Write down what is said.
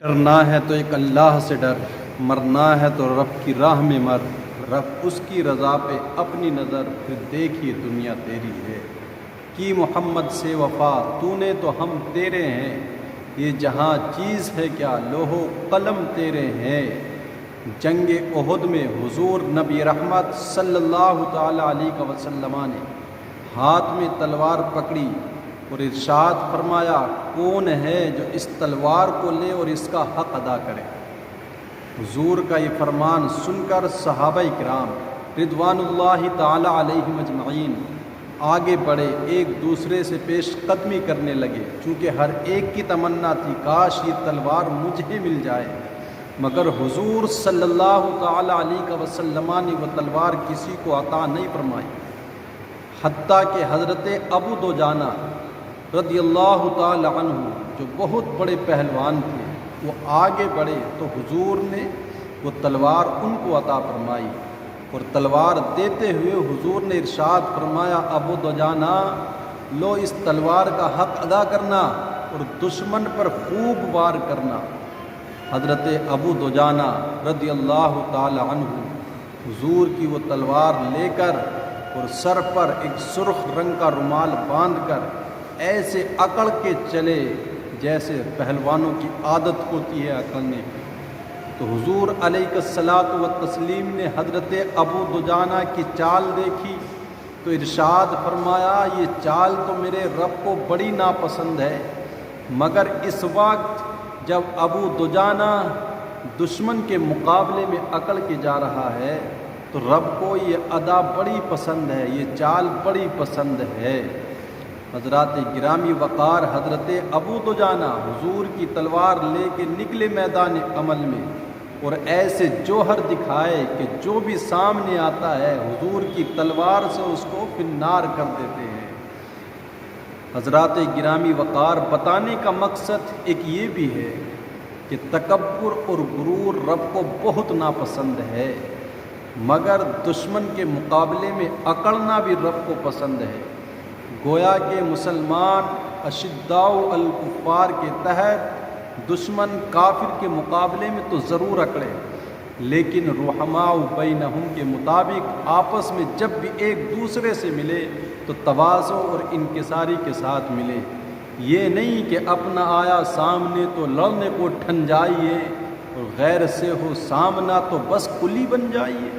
ڈرنا ہے تو ایک اللہ سے ڈر، مرنا ہے تو رب کی راہ میں مر، رب اس کی رضا پہ اپنی نظر، پھر دیکھیے دنیا تیری ہے۔ کی محمد سے وفا تو نے تو ہم تیرے ہیں، یہ جہاں چیز ہے کیا لوح و قلم تیرے ہیں۔ جنگ احد میں حضور نبی رحمت صلی اللہ تعالیٰ علیہ وسلم نے ہاتھ میں تلوار پکڑی اور ارشاد فرمایا، کون ہے جو اس تلوار کو لے اور اس کا حق ادا کرے۔ حضور کا یہ فرمان سن کر صحابہ کرام رضوان اللہ تعالی علیہم اجمعین آگے بڑھے، ایک دوسرے سے پیش قدمی کرنے لگے، چونکہ ہر ایک کی تمنا تھی کاش یہ تلوار مجھے مل جائے، مگر حضور صلی اللہ تعالی علیہ وسلم نے وہ تلوار کسی کو عطا نہیں فرمائی، حتیٰ کہ حضرت ابو دجانہ رضی اللہ تعالی عنہ جو بہت بڑے پہلوان تھے وہ آگے بڑھے تو حضور نے وہ تلوار ان کو عطا فرمائی، اور تلوار دیتے ہوئے حضور نے ارشاد فرمایا، ابو دجانہ لو اس تلوار کا حق ادا کرنا اور دشمن پر خوب وار کرنا۔ حضرت ابو دجانہ رضی اللہ تعالی عنہ حضور کی وہ تلوار لے کر اور سر پر ایک سرخ رنگ کا رومال باندھ کر ایسے اکڑ کے چلے جیسے پہلوانوں کی عادت ہوتی ہے اکڑنے کی۔ تو حضور علیہ الصلاۃ والتسلیم نے حضرت ابو دجانہ کی چال دیکھی تو ارشاد فرمایا، یہ چال تو میرے رب کو بڑی ناپسند ہے، مگر اس وقت جب ابو دجانہ دشمن کے مقابلے میں اکڑ کے جا رہا ہے تو رب کو یہ ادا بڑی پسند ہے، یہ چال بڑی پسند ہے۔ حضرات گرامی وقار حضرت ابو دجانہ حضور کی تلوار لے کے نکلے میدان عمل میں، اور ایسے جوہر دکھائے کہ جو بھی سامنے آتا ہے حضور کی تلوار سے اس کو فنار کر دیتے ہیں۔ حضرات گرامی وقار بتانے کا مقصد ایک یہ بھی ہے کہ تکبر اور غرور رب کو بہت ناپسند ہے، مگر دشمن کے مقابلے میں اکڑنا بھی رب کو پسند ہے۔ گویا کہ مسلمان اشداء الکفار کے تحت دشمن کافر کے مقابلے میں تو ضرور اکڑے، لیکن رحماء بینہم کے مطابق آپس میں جب بھی ایک دوسرے سے ملے تو تواضع اور انکساری کے ساتھ ملے، یہ نہیں کہ اپنا آیا سامنے تو لڑنے کو ٹھن جائیے اور غیر سے ہو سامنا تو بس کلی بن جائیے۔